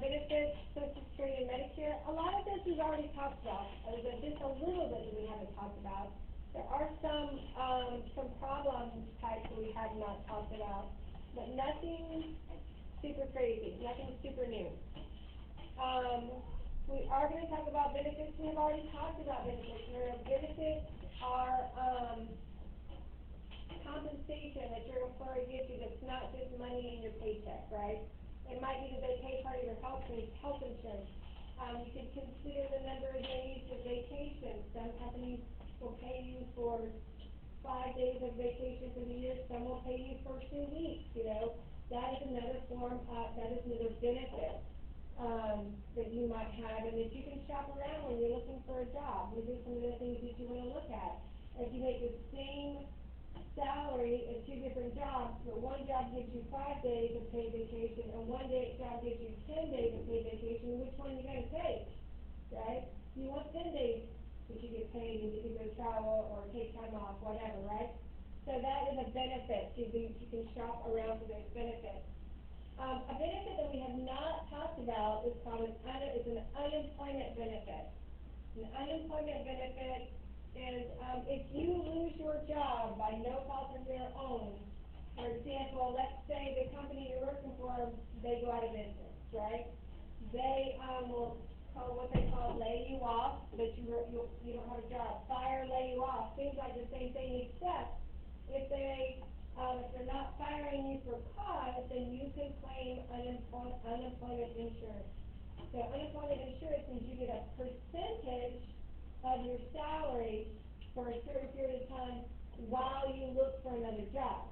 benefits, Social Security, and Medicare. A lot of this we've already talked about. There's just a little bit that we haven't talked about. There are some problem types that we have not talked about, but nothing super crazy, nothing super new. We are going to talk about benefits. We've already talked about benefits. Benefits are compensation that your employer gives you that's not just money in your paycheck, right? It might be that they pay part of your health insurance. You can consider the number of days of vacation. Some companies will pay you for 5 days of vacation for the year. Some will pay you for 2 weeks, you know. That is another form of, that is another benefit that you might have, and that you can shop around when you're looking for a job. These are some of the things that you want to look at. If you make the same salary at 2 different jobs, but one job gives you 5 days of paid vacation, and one job gives you 10 days of paid vacation, which one are you going to take, right? You want 10 days that you get paid and you can go travel or take time off, whatever, right? So that is a benefit. You can shop around for those benefits. A benefit that we have not talked about is called an unemployment benefit. An unemployment benefit is if you lose your job by no fault of your own. For example, let's say the company you're working for, they go out of business, right? They will call what they call lay you off, that you don't have a job. Fire, lay you off, things like the same thing, except if they're not firing you for cause, then you can claim unemployment insurance. So unemployment insurance means you get a percentage of your salary for a certain period of time while you look for another job.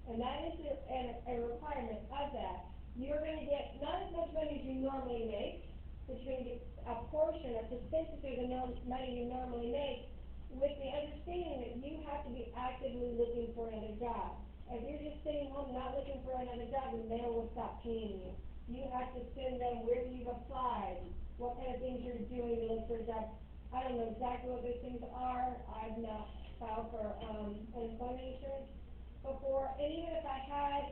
And that is a requirement of that. You're going to get not as much money as you normally make, but you're going to get a portion, a percentage of the money you normally make, with the understanding that you have to be actively looking for another job. If you're just sitting home not looking for another job, the mail will stop paying you. You have to send them where you've applied, what kind of things you're doing to look for a job. I don't know exactly what those things are. I've not filed for unemployment insurance before. And even if I had,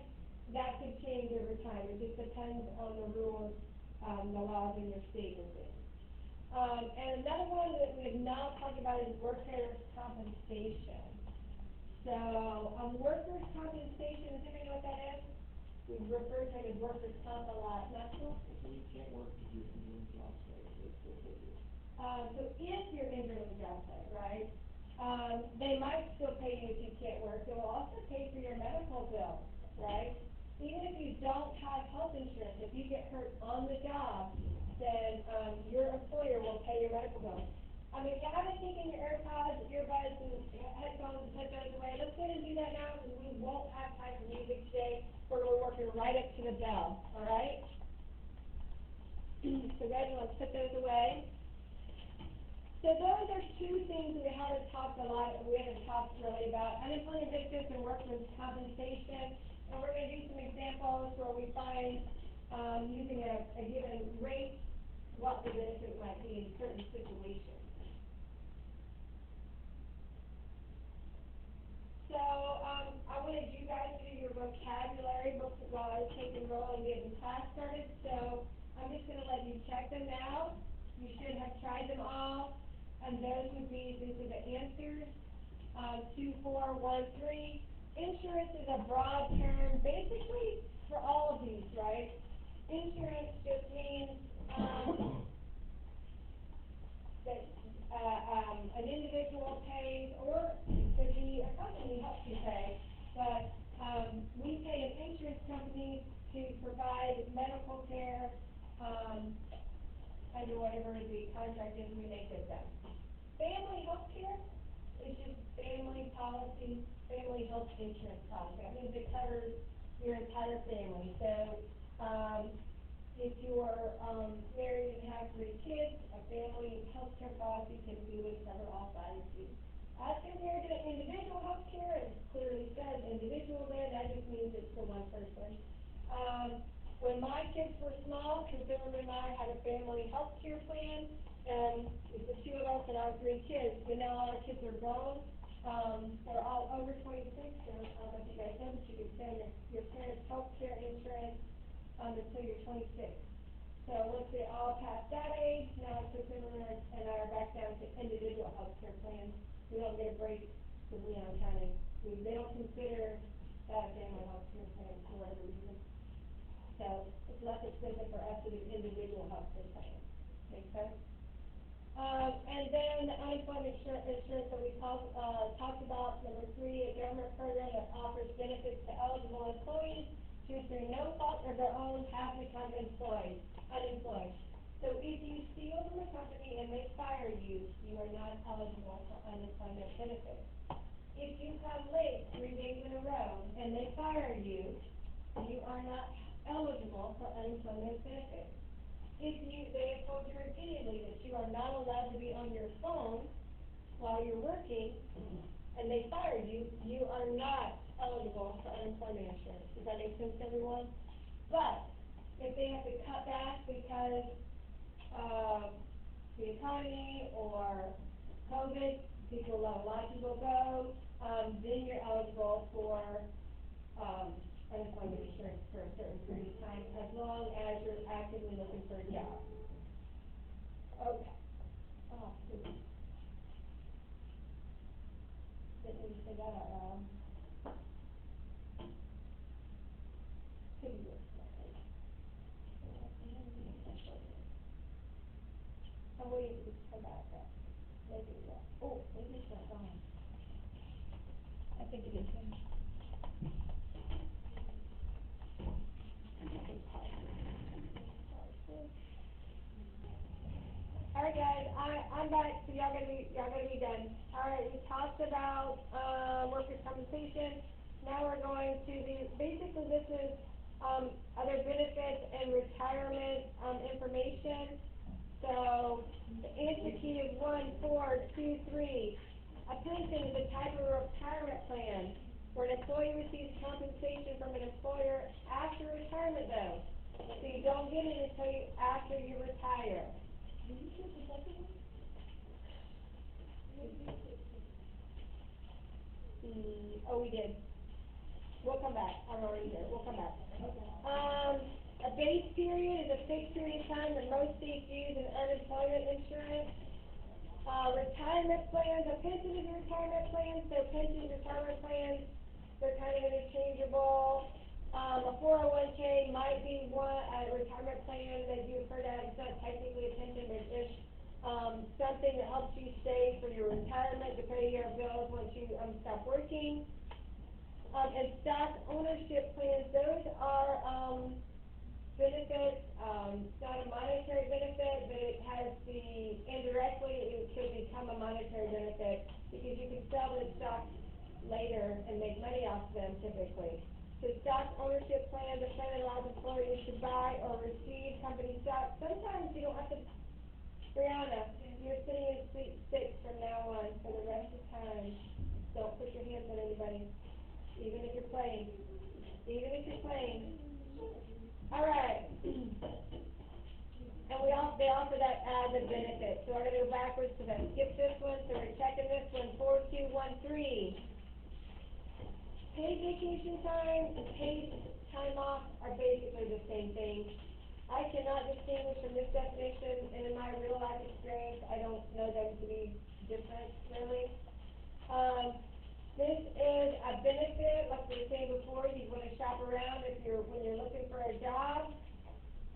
that could change over time. It just depends on the rules, the laws in your state and things. And another one that we have not talked about is workers' compensation. So, workers' compensation, does anybody know what that is? We refer to it as workers' comp a lot, not so? So you can't work if you're in the job site, that's what they do. So if you're injured on the job site, right, they might still pay you if you can't work. They will also pay for your medical bill, right? Even if you don't have health insurance, if you get hurt on the job, then your employer will pay your medical bill. If you haven't taken your AirPods, earbuds, and headphones and put those away, let's go ahead and do that now because we won't have time for music today. We're working right up to the bell, all right? So go ahead and let's put those away. So those are two things that we haven't talked a lot, we haven't talked really about, unemployment benefits and workers' compensation. And we're going to do some examples where we find using a given rate what the benefit might be in certain situations. So I wanted you guys to do your vocabulary while I was taking roll and getting class started. So I'm just going to let you check them out. You should have tried them all. And those would be, these are the answers. 2, 4, 1, 3. Insurance is a broad term, basically for all of these, right? Insurance just means that an individual pays, or it could be a company helps you pay, but we pay an insurance company to provide medical care under whatever the contract is we make with them. Family health care is just family policy, family health insurance policy. That means it covers your entire family. So if you're married and have 3 kids, a family health care policy typically would cover all 5 of you. As compared to individual health care, it clearly says individual there, that just means it's for one person. When my kids were small, Consumer and I had a family health care plan, and it's the 2 of us and our 3 kids. But now all our kids are grown. They're all over 26, so I don't know if you guys know, but you can send your parents' health care insurance until you're 26. So once they all pass that age, now it puts them in our back down to individual health care plans. We don't get a break, because, they don't consider that a family health care plan for whatever reason. So it's less expensive for us to do individual health care plans. Make sense? And then the unemployment insurance that we talked about, number 3, a government program that offers benefits to eligible employees who through no fault of their own have become unemployed. So if you steal from a company and they fire you, you are not eligible for unemployment benefits. If you come late 3 days in a row and they fire you, you are not eligible for unemployment benefits. If they have told you repeatedly that you are not allowed to be on your phone while you're working, and they fire you, you are not eligible for unemployment insurance. Does that make sense to everyone? But if they have to cut back because of the economy or COVID, a lot of people go, then you're eligible for unemployment insurance for a certain period of time, as long as you're actively looking for a job. Okay. Oh, oops. Didn't mean to say that out loud. I'm waiting for this to come back up. Maybe it will. Oh, maybe it's not gone. I think it is. Alright guys, I'm back, so y'all gonna be done. Alright, we talked about workers' compensation. Now we're going to basically this is other benefits and retirement information. So the answer key is 1, 4, 2, 3. A pension is a type of retirement plan where an employee receives compensation from an employer after retirement though. So you don't get it until after you retire. Did you choose the second one? Oh, we did. We'll come back. I'm already here. We'll come back. Okay. A base period is a fixed period of time that most states use in unemployment insurance. Retirement plans, a pension is a retirement plan, so pensions, retirement plans, they're kind of interchangeable. A 401k might be a retirement plan that you've heard of. It's not technically a pension, but it's something that helps you save for your retirement to pay your bills once you stop working. And stock ownership plans, those are benefits. It's not a monetary benefit, but it has indirectly, it could become a monetary benefit because you can sell the stocks later and make money off them typically. So stock ownership plan, the plan allows employees to buy or receive company stock. Sometimes you don't have to, Brianna, you're sitting in seat 6 from now on for the rest of time. Don't put your hands on anybody, even if you're playing. Even if you're playing. Alright. And they offer that as a benefit. So I'm going to go backwards because I skipped this one, so we're checking this one, 4, 2, 1, 3. Paid vacation time and paid time off are basically the same thing. I cannot distinguish from this definition, and in my real life experience, I don't know them to be different, really. This is a benefit, like we were saying before, you want to shop around when you're looking for a job.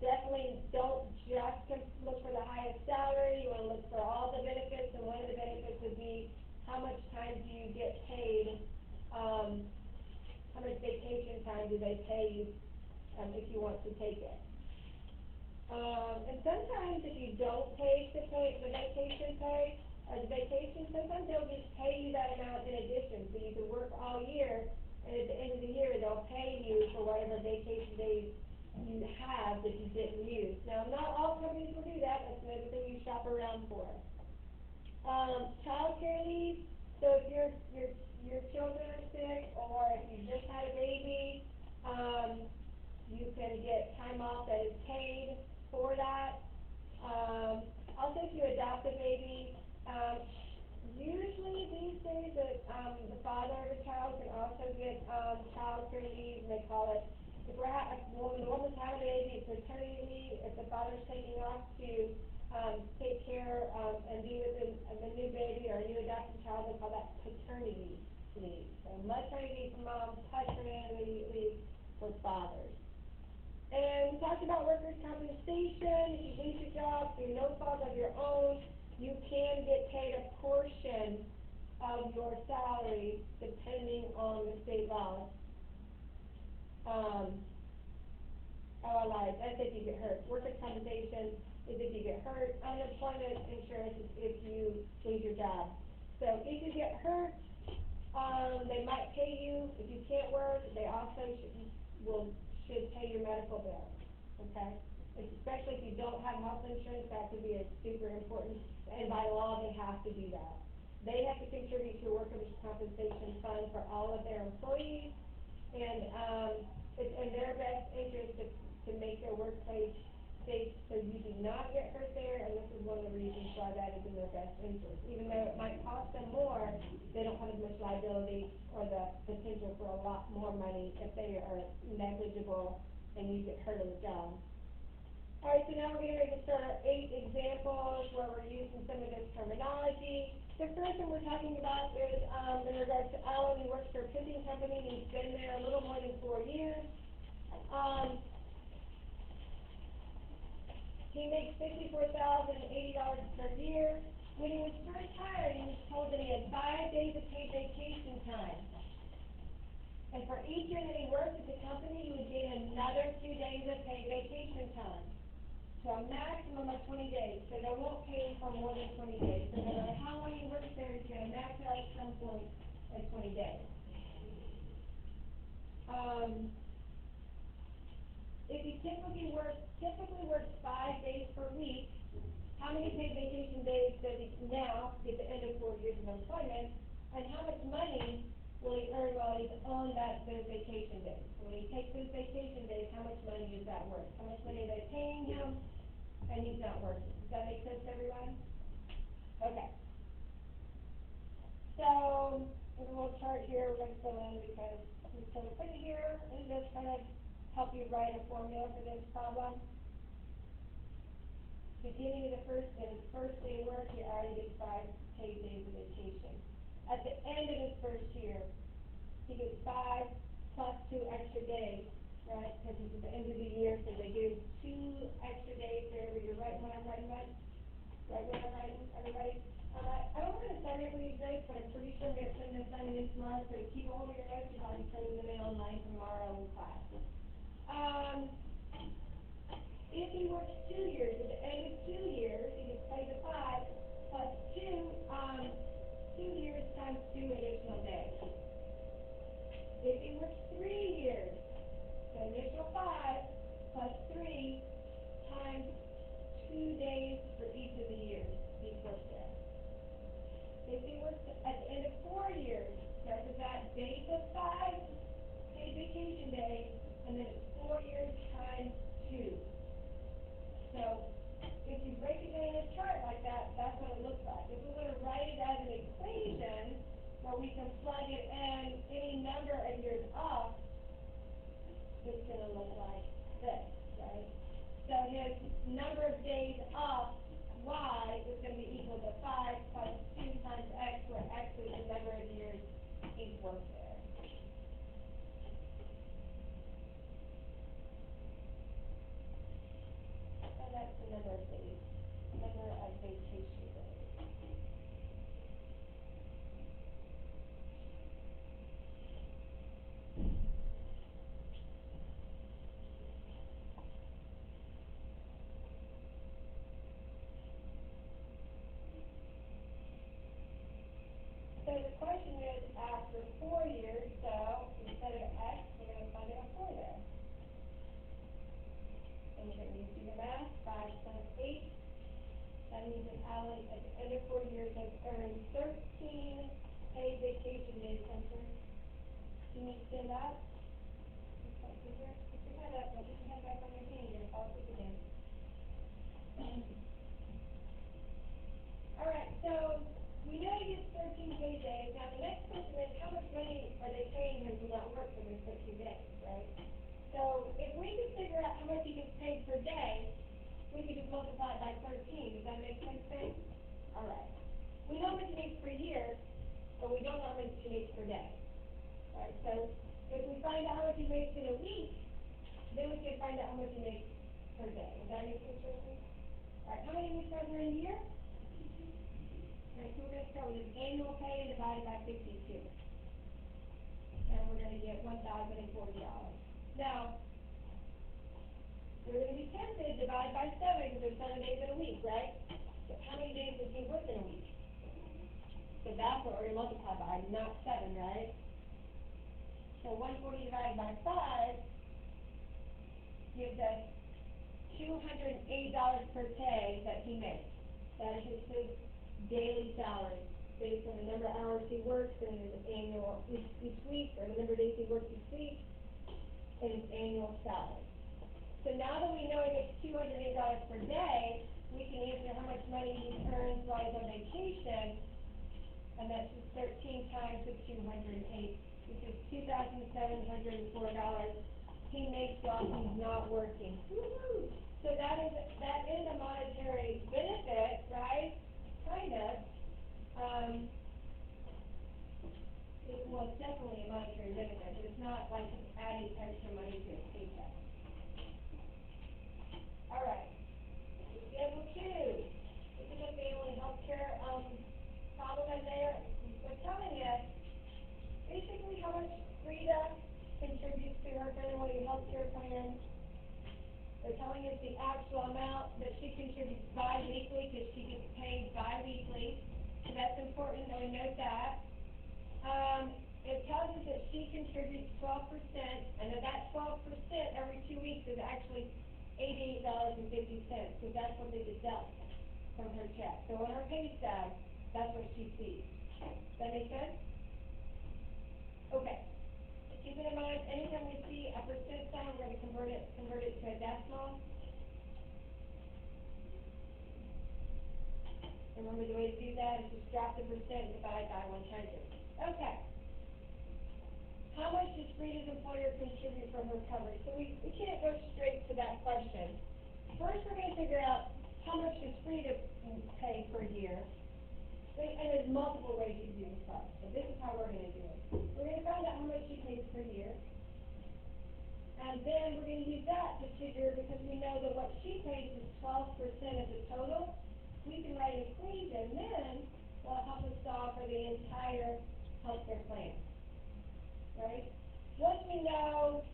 Definitely don't just look for the highest salary, you want to look for all the benefits, and one of the benefits would be how much time do you get paid, how much vacation time do they pay you if you want to take it. And sometimes if you don't take the vacation pay, or the vacation, sometimes they'll just pay you that amount in addition, so you can work all year, and at the end of the year, they'll pay you for whatever vacation days you have that you didn't use. Now, not all companies will do that, that's another thing you shop around for. Child care leave, so if your children are sick, or if you just had a baby, you can get time off that is paid for that. Also, if you adopt a baby, usually these days the father of a child can also get child care leave, and they call it if the woman's having a baby, it's maternity leave, if the father's taking off to, take care of and be with the new baby or a new adopted child, they call that paternity leave. So maternity leave for moms, paternity leave for fathers. And we talked about workers' compensation. If you lose your job through no fault of your own, you can get paid a portion of your salary depending on the state laws. That's if you get hurt. Workers' compensation is if you get hurt. Unemployment insurance is if you lose your job. So if you get hurt, they might pay you. If you can't work, they also should pay your medical bill, okay? Especially if you don't have health insurance, that could be super important, and by law, they have to do that. They have to contribute to a workers' compensation fund for all of their employees, and it's in their best interest to make their workplace safe so you do not get hurt there, and this is one of the reasons why that is in their best interest. Even though it might cost them more, they don't have as much liability or the potential for a lot more money if they are negligible and you get hurt on the job. All right, so now we're getting ready to start our 8 examples where we're using some of this terminology. The first one we're talking about is in regards to Alan. He works for a printing company, and he's been there a little more than 4 years. He makes $54,080 per year. When he was first hired, he was told that he had 5 days of paid vacation time. And for each year that he worked at the company, he would gain another 2 days of paid vacation time. So a maximum of 20 days. So they won't pay him for more than 20 days. So no matter how long he works there, he's going to max out at some point at 20 days. If he typically works 5 days per week, how many paid vacation days does he now get the end of 4 years of employment? And how much money will he earn while he's on those vacation days? When he takes those vacation days, how much money is that worth? How much money are they paying him? And he's not working. Does that make sense to everyone? Okay. So, a little chart here we're going to fill in because we put it here and just kind of help you write a formula for this problem. Beginning of the first day of work, he already gets 5 paid days of vacation. At the end of his first year, he gets 5 plus 2 extra days, right? Because it's at the end of the year, so they give 2 extra days for every year. Right when I'm writing, right? Right when I'm writing, everybody? All right. I don't want to start it with these days, but I'm pretty sure I'm going to send this assignment in tomorrow, so keep all of your notes. You'll be sending them in online tomorrow in class. If he works 2 years, at the end of 2 years, he gets paid the 5 plus 2 years times 2 additional days. If he works 3 years, the initial 5 plus 3 times 2 days for each of the years he's worked there. If he works at the end of 4 years, starts with that base of 5 paid vacation days, and then it's 4 years times 2. So, if you break it down in a chart like that, that's what it looks like. If we were to write it as an equation, where we can plug it in any number of years off, it's going to look like this, right? So his number of days off, y, is going to be equal to 5 plus 2 times x, where x is the number of years he's worked there. And that's the number of days, number of vacation days. So the question is, after 4 years, so instead of x, we're going to plug in a 4 there. And we're going to do the math, 5 times 8. That means that Alan, at the end of 4 years, has earned 13 paid vacation days. Can you stand up? Put your head up, put your head back on your knee, you're going to fall asleep again. All right, so we know he gets 13 paid days. Now the next question is, how much money are they paying him to not work for those 13 days, right? So multiply it by 13. Does that make sense, babe? All right. We know how much she makes per year, but we don't know how much she makes per day. All right, so if we find out how much she makes in a week, then we can find out how much she makes per day. Does that make sense, Rosie? All right, how many weeks are there in a year? All right, so we're going to start with this annual pay and divide it by 52. And we're going to get $1,040. Now, we're going to be tempted to divide by 7 because there's 7 days in a week, right? So how many days does he work in a week? So that's what we're going to multiply by, not 7, right? So 140 divided by 5 gives us $208 per day that he makes. That is his daily salary, based on the number of hours he works and his annual, each week, or the number of days he works each week, and his annual salary. So now that we know he makes $208 per day, we can answer how much money he earns while he's on vacation, and that's just 13 times the 208, which is $2,704 he makes while he's not working. Woo-hoo! So that is a monetary benefit, right? Kind of. Well, it's definitely a monetary benefit, but it's not like he's adding extra money to his paycheck. All right. Schedule 2. This is a family health care problem in there. They're telling us basically how much Frida contributes to her family health care plan. They're telling us the actual amount that she contributes bi-weekly because she gets paid bi-weekly. So that's important that we note that. It tells us that she contributes 12%, and that 12% every 2 weeks is actually $88.50, because that's what they deduct from her check. So on her pay stub, that's what she sees. Does that make sense? Okay. Keep it in mind, anytime we see a percent sign, we're going to convert it to a decimal. Remember, the way to do that is just drop the percent and divide by 100. Okay. How much does Frida's employer contribute for her coverage? So we can't go straight to that question. First, we're going to figure out how much does Frida pay per year. And there's multiple ways you can do this problem. So this is how we're going to do it. We're going to find out how much she pays per year. And then we're going to use that to figure, because we know that what she pays is 12% of the total. We can write an equation, then will help us solve for the entire healthcare plan. Right? Once we know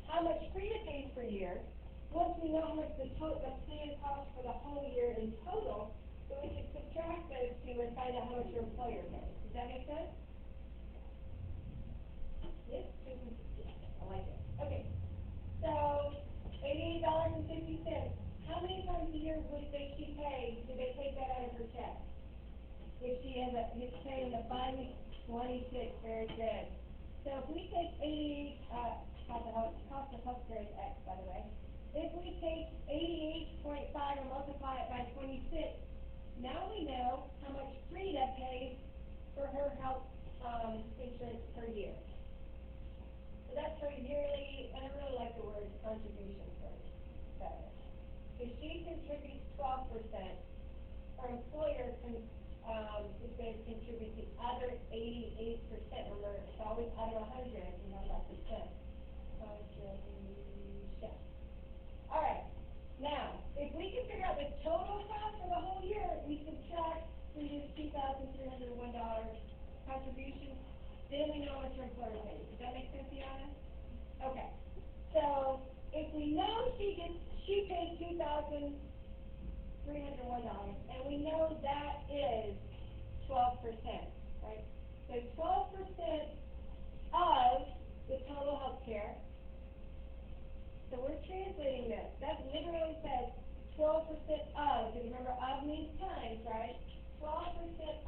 how much Frida pays per year, once we know how much the plan costs for the whole year in total, then we can subtract those two and find out how much your employer pays. Does that make sense? Yes? I like it. Okay. So, $88.50. How many times a year would they she pay? Do they take that out of her check? If she has is paying the 526, very good. So if we take 88, cost of healthcare is X, by the way. If we take 88.5 and multiply it by 26, now we know how much Frida pays for her health insurance per year. So that's her yearly, and I really like the word contribution first, better. If she contributes 12%, her employer is going to contribute the other 88%. Remember, it's always out of 100 if you have that percent. Contribution. All right. Now, if we can figure out the total cost for the whole year, we subtract Frida's $2,301 contribution, then we know what your employer pays. Does that make sense, Deanna? Okay. So if we know she pays $2,301, and we know that is 12%, right? So 12% of the total health care. So we're translating this. That literally says 12% of, because remember, of means times, right? 12%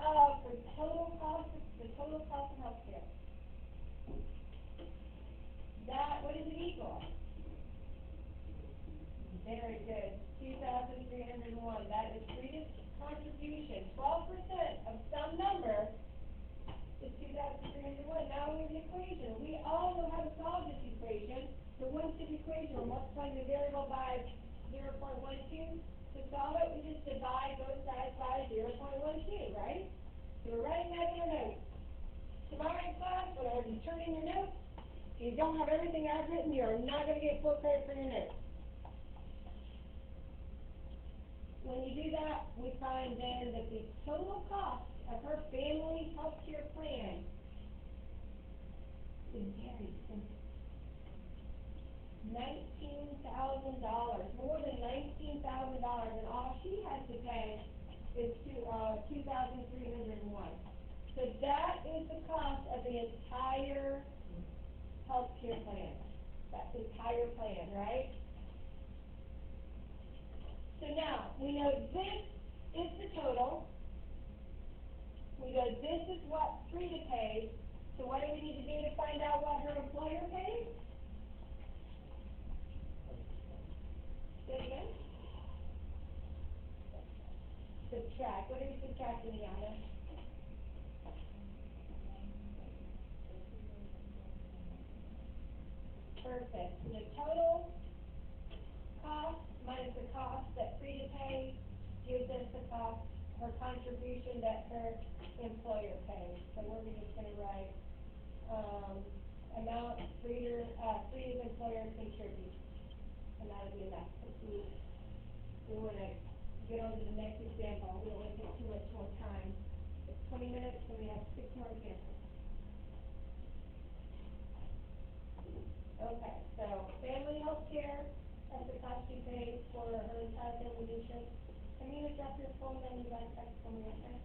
of the total cost of health care. That, what does it equal? Very good. 2,301. That is Frida's contribution. 12% of some number is 2,301. Now we have an equation. We all know how to solve this equation. The one-step equation, we're multiplying the variable by 0.12. To solve it, we just divide both sides by 0.12, right? So we're writing that in our notes. Tomorrow in class, whenever you turn in your notes, if you don't have everything I've written, you are not going to get full credit for your notes. When you do that, we find then that the total cost of her family health care plan is very expensive. $19,000, more than $19,000, and all she has to pay is $2,301. So that is the cost of the entire health care plan. That entire plan, right? So now, we know this is the total. We know this is what Frida pays. So what do we need to do to find out what her employer pays? Say it again. Subtract. What are we subtracting, Yana? Perfect. So the total cost minus the cost that Frida pays gives us the cost, her contribution that her employer pays. So we're just going to write amount Frida's employer contributes. And that'll be enough. We want to get on to the next example. We don't want to take too much more time. It's 20 minutes, so we have 6 more examples. Okay, so family health care, that's the cost she pays for her entire family insurance. Can you drop your phone on your backpack for me, okay?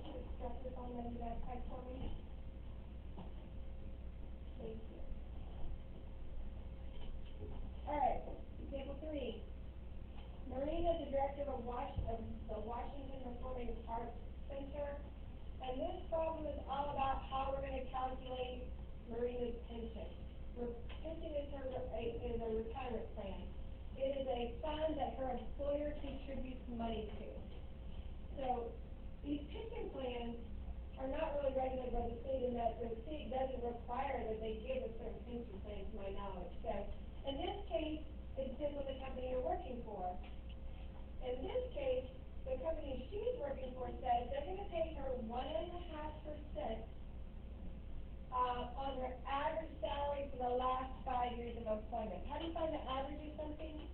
Just drop your phone on your backpack for me. Thank you. Alright, example 3. Marina is the director of the Washington Performing Arts Center, and this problem is all about how we're going to calculate Marina's pension. Pension is a retirement plan. It is a fund that her employer contributes money to. So these pension plans are not really regulated by the state in that the state doesn't require that they give a certain pension plan, to my knowledge. So in this case, it depends on the company you're working for. In this case, the company she's working for says they're going to pay her 1.5% on her average salary for the last 5 years of employment. How do you find the average of something?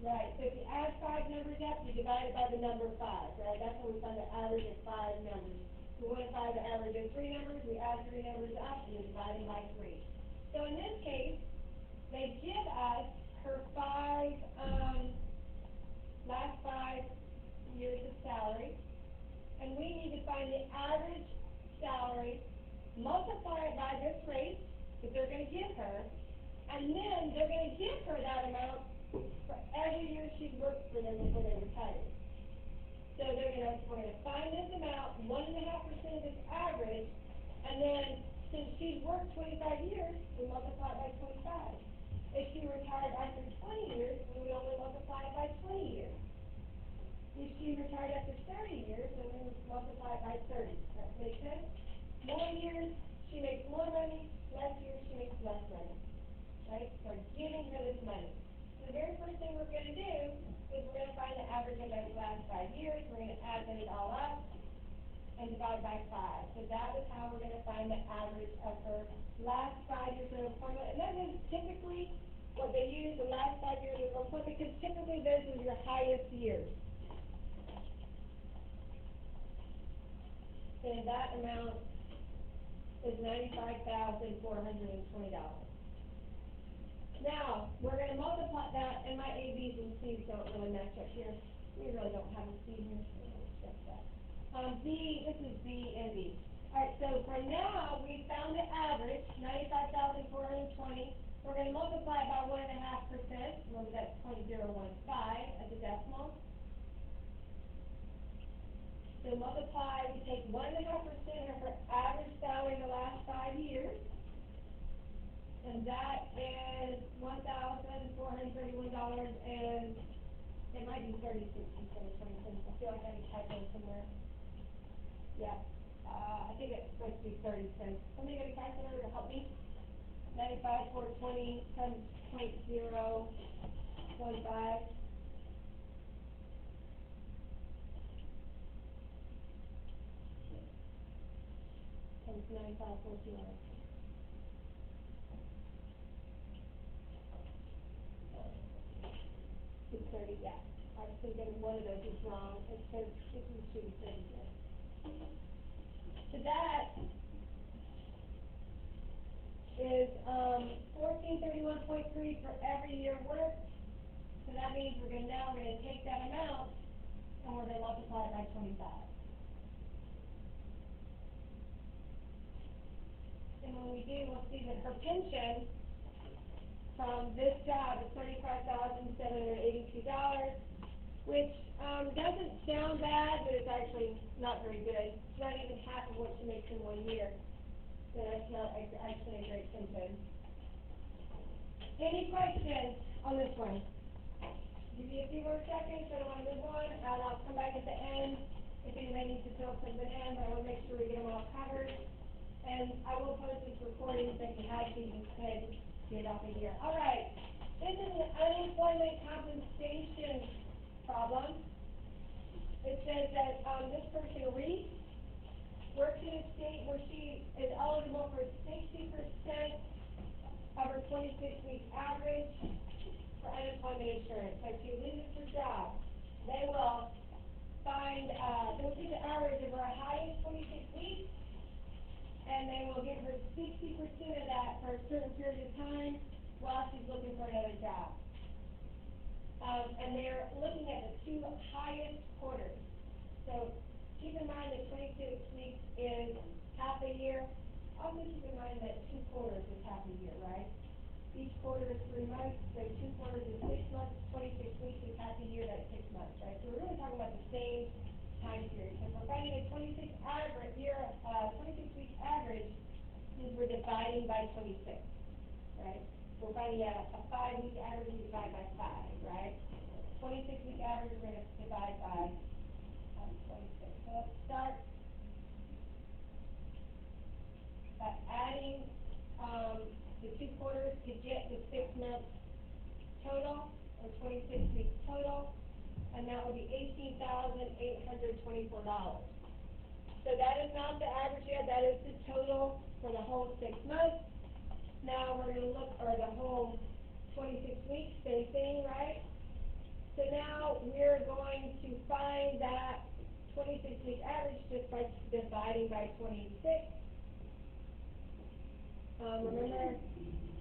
Right, so if you add 5 numbers up, you divide it by the number 5, right? That's how we find the average of 5 numbers. We want to find the average of 3 numbers, we add 3 numbers up, and we divide them by 3. So in this case, they give us her last 5 years of salary, and we need to find the average salary, multiply it by this rate that they're going to give her, and then they're going to give her that amount for every year she's worked for them before they retire. So we're going to find this amount, 1.5% of this average, and then since she's worked 25 years, we multiply it by 25. If she retired after 20 years, we would only multiply it by 20 years. If she retired after 30 years, then we would multiply it by 30. Does that make sense? More years, she makes more money. Less years, she makes less money. Right? So we're giving her this money. So the very first thing we're going to do is we're going to find the average of those last 5 years. We're going to add it all up and divide by 5. So that is how we're going to find the average of her last 5 years of employment. And that is typically what they use, the last 5 years of employment, because typically those are your highest years. And that amount is $95,420. Now, we're going to multiply that, and my A, B's, and C's don't really match up here. We really don't have a C here, so let's check that. B, this is B and B. Alright, so for now, we found the average, 95,420. We're going to multiply it by 1.5%. Remember that's 0.015 as a decimal. So multiply, we take 1.5% of her average salary in the last 5 years. And that is $1,431, and it might be 36 instead of 20 cents. I feel like I can type in somewhere. Yeah, I think it's supposed to be 30 cents. Somebody got a calculator to help me? 95,420 times .015. Times 9,541. 630, yeah. I was thinking one of those is wrong. It says this is 230 here. So that is 1431.3 for every year worked. So that means we're gonna take that amount and we're gonna multiply it by 25. And when we do, we'll see that her pension from this job is $35,782, which doesn't sound bad, but it's actually not very good. It's not even half of what she makes in 1 year. So that's not actually a great pension. Any questions on this one? Give me a few more seconds, I don't want to move on, and I'll come back at the end if anybody needs to fill something in, but I want to make sure we get them all covered. And I will post this recording so you have these instead, get off of here. All right, this is an unemployment compensation problem. It says that this person, Reese, works in a state where she is eligible for 60% of her 26-week average for unemployment insurance. So if she loses her job, they will find, they'll see the average of her highest 26 weeks, and they will give her 60% of that for a certain period of time while she's looking for another job. And they're looking at the two highest quarters. So keep in mind that 26 weeks is half a year. Also keep in mind that 2 quarters is half a year, right? Each quarter is 3 months, so 2 quarters is 6 months, 26 weeks is half a year, that's 6 months, right? So we're really talking about the same time period. So if we're finding a 26 week average, means we're dividing by 26, right? So we're finding a 5-week average, we divide by 5, right? 26 week average, we're going to divide by 26. So let's start by adding the 2 quarters to get the 6 months total, or 26 weeks total, and that would be $18,824. So that is not the average yet, that is the total for the whole 6 months. Now we're going to look for the whole 26 weeks, same thing, right? So now we're going to find that 26-week average just by dividing by 26. Remember,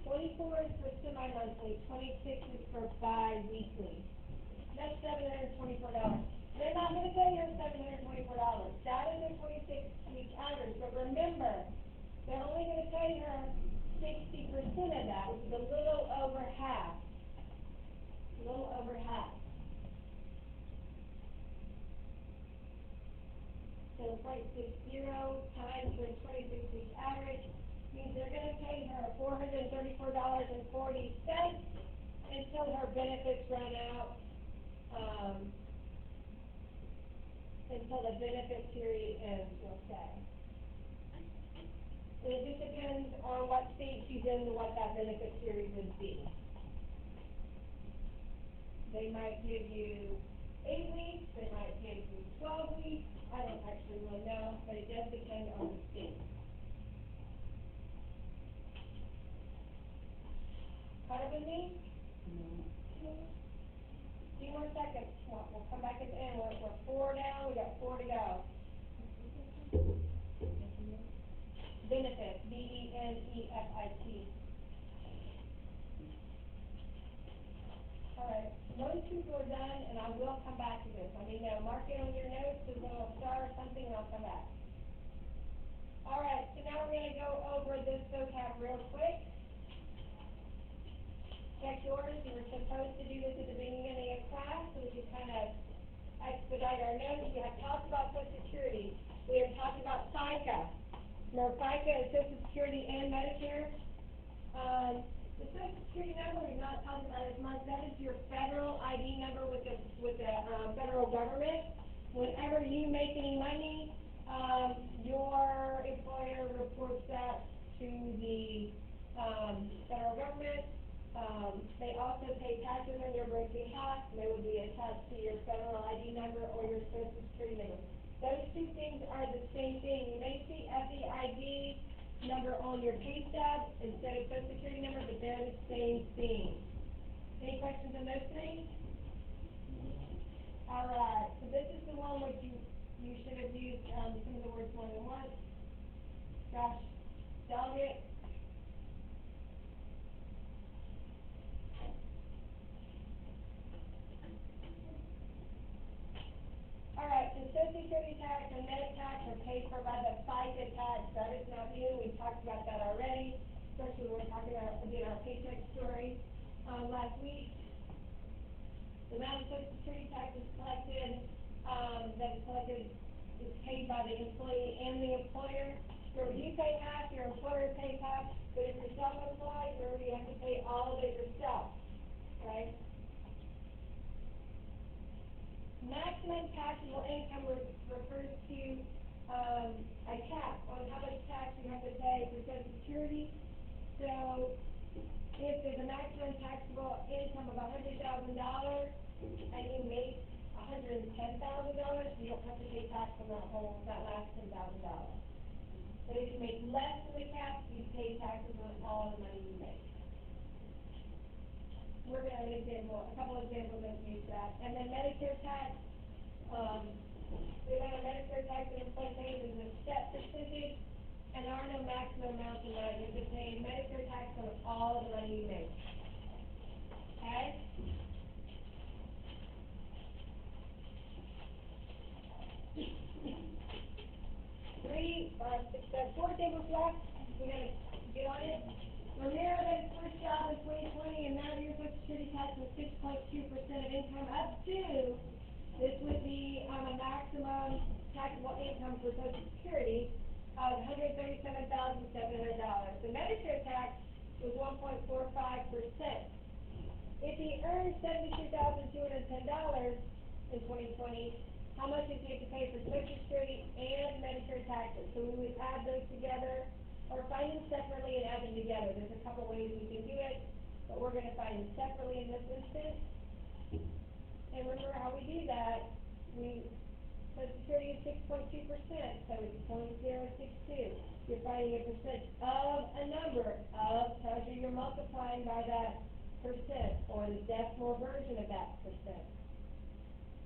24 is for semi-monthly, 26 is for bi-weekly. That's $724. They're not going to pay her $724. That is a 26-week average. But remember, they're only going to pay her 60% of that, which is a little over half. A little over half. So 0.60 times the 26-week average means they're going to pay her $434.40 until her benefits run out, until the benefit period ends, we'll say. And it just depends on what state she's in and what that benefit period would be. They might give you 8 weeks, they might give you 12 weeks. I don't actually really know, but it does depend on the state. Caught up with me? Few more seconds. We'll come back at the end. We're 4 down. We got 4 to go. Benefits. BENEFIT. All right. Most people are done, and I will come back to this. Let me know. Mark it on your notes, a little star or something, and I'll come back. All right. So now we're going to go over this vocab real quick. Check yours. You were supposed to do this at the beginning of class, so we can kind of expedite our notes. We have talked about Social Security. We have talked about FICA. Remember, FICA is Social Security and Medicare. The Social Security number we've not talked about as much. That is your federal ID number with the federal government. Whenever you make any money, your employer reports that to the federal government. They also pay taxes on your birthday house, and they would be attached to your federal ID number or your social security number. Those two things are the same thing. You may see FEID number on your pay stub instead of social security number, but they're the same thing. Any questions on those things? All right, so this is the one which you should have used, some of the words more than once. Josh Delegate. All right, so social security tax and Medi tax are paid for by the FICA tax. That is not new. We've talked about that already, especially when we're talking about, again, our paycheck story, last week. The amount of social security tax is collected, that is collected, is paid by the employee and the employer. Remember, you pay half, your employer pays half, but if you're self-employed, remember, you have to pay all of it yourself, right? Maximum taxable income refers to, a cap on how much tax you have to pay for social security. So, if there's a maximum taxable income of $100,000 and you make $110,000, you don't have to pay tax on that last $10,000. But if you make less than the cap, you pay taxes on all the money you make. We're going to have an example, a couple examples that use that. And then Medicare tax, the amount of Medicare tax that employee pays is a set percentage, and there are no maximum amounts of money. You're just paying Medicare tax on all the money you make. Okay? Four tables left. We're going to get on it. Romero had his first job in 2020, and now your social security tax was 6.2% of income up to, this would be a maximum taxable income for social security of $137,700. The Medicare tax was 1.45%. If he earned $72,210 in 2020, how much does he have to pay for social security and Medicare taxes? So we would add those together, or find them separately and add them together. There's a couple ways we can do it, but we're going to find them separately in this instance. And remember how we do that. Social security is 6.2%, so it's 0.062. You're finding a percent of a number of, tells you you're multiplying by that percent, or the decimal version of that percent.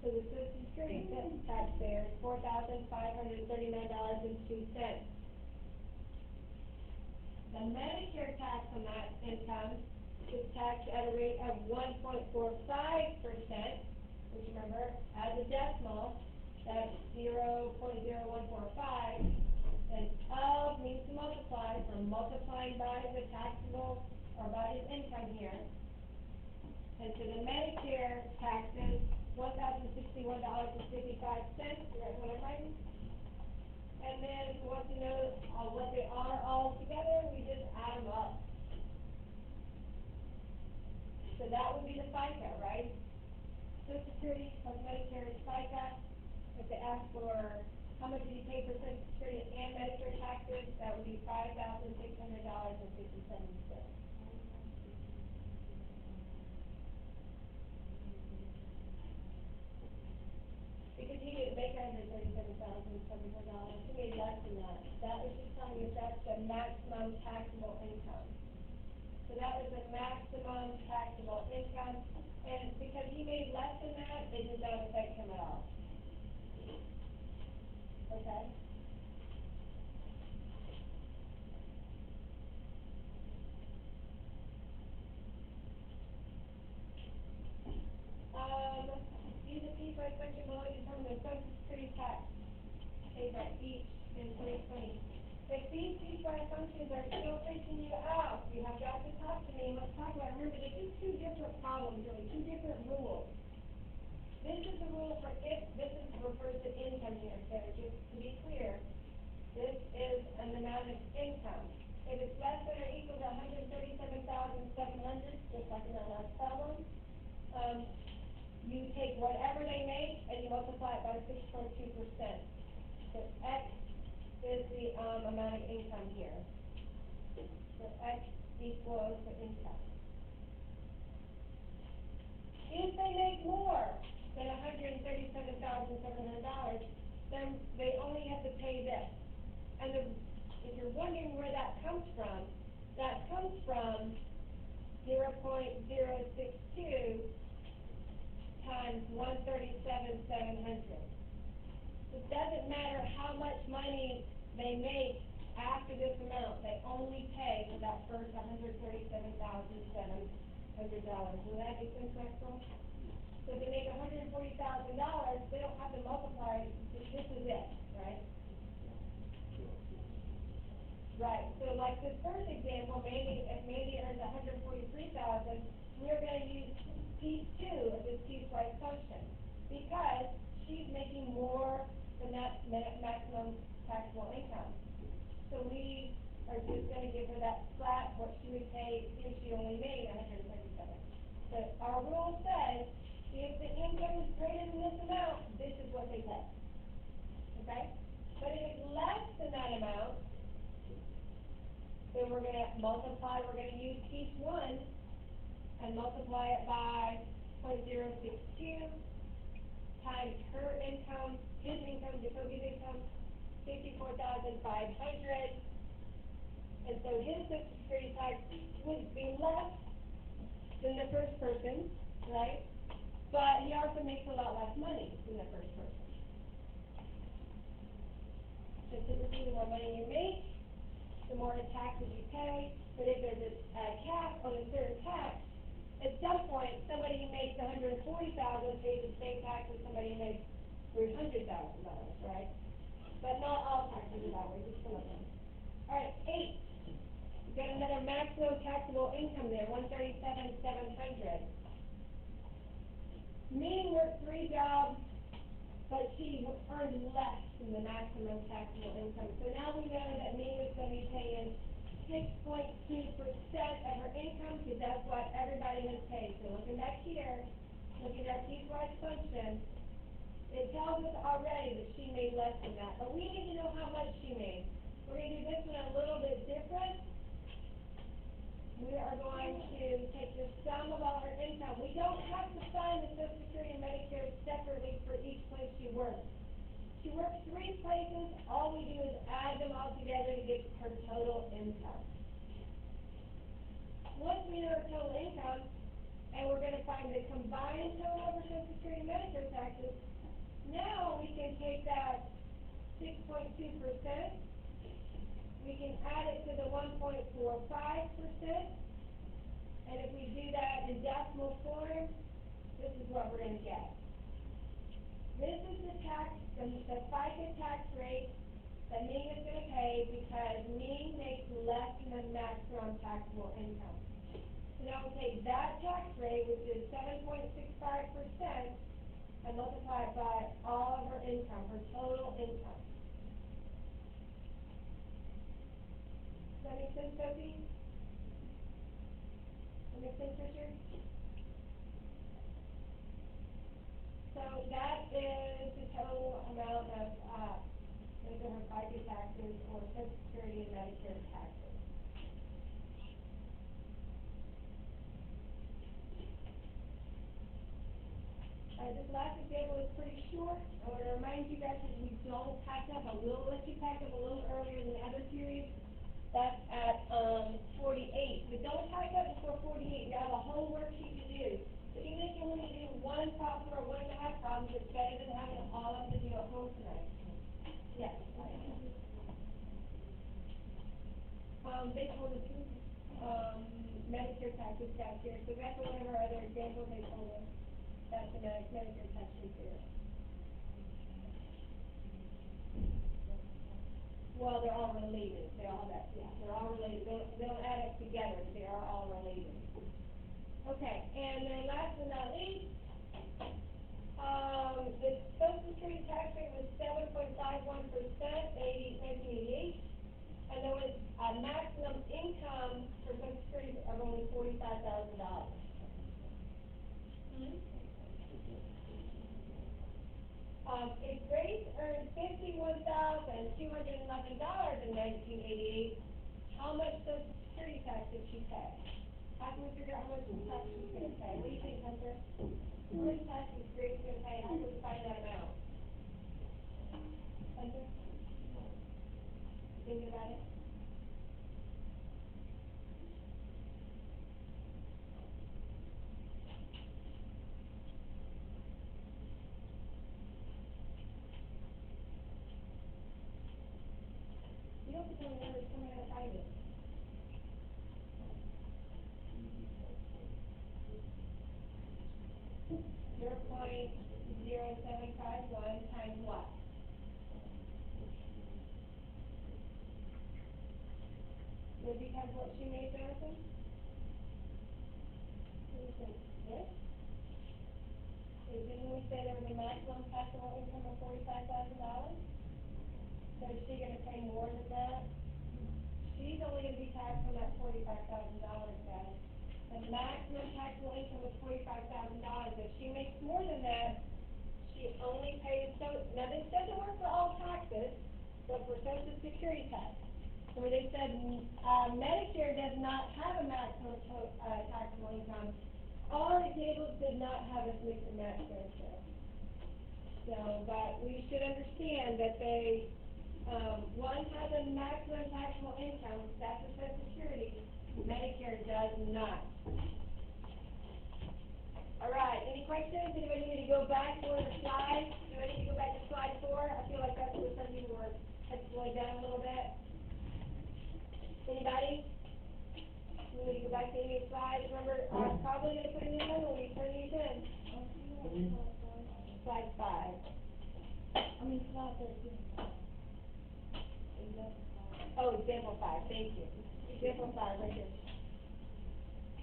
So the social security tax there is $4,539.02. The Medicare tax on that income is taxed at a rate of 1.45%, which remember, as a decimal, that's 0.0145, and of means to multiply, so multiplying by the taxable, or by his income here. And so the Medicare taxes, $1,061.55, that's what I'm writing. And then if you want to know what they are all together, we just add them up. So that would be the FICA, right? Social Security plus Medicare is FICA. If they ask for how much do you pay for Social Security and Medicare taxes, that would be $5,600.57. Because he didn't make $137,700, he made less than that. That was just telling you that's the maximum taxable income. So that was the maximum taxable income, and because he made less than that, it did not affect him at all. Okay? Use a piece by function below to determine the social security tax paid by each in 2020. If these piecewise functions are still freaking you out, you have got to talk to me and let's talk about it. Remember, this is two different problems, really, two different rules. This is the rule for if, this is refers to income here, so just to be clear, this is an amount of income. If it's less than or equal to $137,700, just like in that last problem, you take whatever they make and you multiply it by 6.2%. So X is the amount of income here. So X equals the income. than $137,700, then they only have to pay this. And if you're wondering where that comes from zero point zero 0.062 times 137,700. It doesn't matter how much money they make after this amount, they only pay for that first $137,700. Will that make sense, Maxwell? So if they make $140,000, they don't have to multiply, this is it, right? Right, so like this first example, if Mandy earns $143,000, we're gonna use piece 2 of this piecewise function, because she's making more than that maximum taxable income. So we are just gonna give her that flat, what she would pay if she only made $137,000. But our rule says, if the income is greater than this amount, this is what they pay. Okay? But if it's less than that amount, then we're gonna multiply, we're gonna use piece 1 and multiply it by 0.062 times her income, his income, Jacoby's income, 54,500. And so his Social Security tax would be less than the first person, right? But he also makes a lot less money than the first person. So typically, the more money you make, the more taxes you pay. But if there's a cap on a certain tax, at some point, somebody who makes $140,000 pays the same tax as somebody who makes $300,000, right? But not all taxes are that way, just some of them. All right, 8. We've got another maximum taxable income there, $137,700. Minnie worked 3 jobs, but she earned less than the maximum taxable income. So now we know that Minnie is going to be paying 6.2% of her income, because that's what everybody has paid. So looking back here, looking at our piecewise function, it tells us already that she made less than that. But we need to know how much she made. We're going to do this one a little bit different. We are going to take the sum of all her income. We don't have to find the Social Security and Medicare separately for each place she works. She works 3 places. All we do is add them all together to get her total income. Once we know her total income, and we're going to find the combined total of her Social Security and Medicare taxes, now we can take that 6.2%, we can add it to the 1.45%, and if we do that in decimal form, this is what we're going to get. This is the FICA tax rate that Ming is going to pay because Ming makes less than the maximum taxable income. So now we take that tax rate, which is 7.65%, and multiply it by all of her income, her total income. Does that make sense, Sophie? Does that make sense, Richard? So that is the total amount of either her FICA taxes or Social Security and Medicare taxes. This last example is pretty short. I want to remind you guys that we don't pack up. I will let you pack up a little earlier than the other periods. That's at 48. But don't pack up before 48. You have a whole worksheet to do. So even if you only do 1 problem or 1.5 problems, it's better than having all of them to do at home tonight. Yes. They told us Medicare taxes got here. So that's one of our other examples they told us. That's the Medicare tax rate there. Well, they're all related. They're all related. They don't add up together. They are all related. Okay, and then last but not least, the Social Security tax rate was 7.51% in 1988, and there was a maximum income for Social Security of only $45,000. If Grace earned $51,211 in 1988, how much Social Security tax did she pay? How can we figure out how much tax she's going to pay? What do you think, Hunter? security tax is going to pay, how do we find that amount? Under? Thinking about it? You don't have to tell me where it's coming out of find it. 0.0751 times what? Would you have what she made, Jonathan? What do you think? This? Didn't we say there was a maximum taxable income of $45,000? So is she gonna pay more than that? She's only gonna be taxed on that $45,000, guys. The maximum taxable income is $45,000. If she makes more than that, she only pays, so, now this doesn't work for all taxes, but for Social Security tax. So where they said, Medicare does not have a maximum taxable income, all examples did not have a mix and match benefit. So, but we should understand that they, one has a maximum taxable income, that's for Social Security, Medicare does not. All right, any questions? Anybody need to go back to one of the slides? Do I need to go back to slide 4? I feel like that's where some people were, had slowed down a little bit. Anybody? You need to go back to any slides? Remember, I'm probably going to put a new one when we turn these in. Slide 5. Slide 13. Oh, example 5, thank you. Example 5, right here.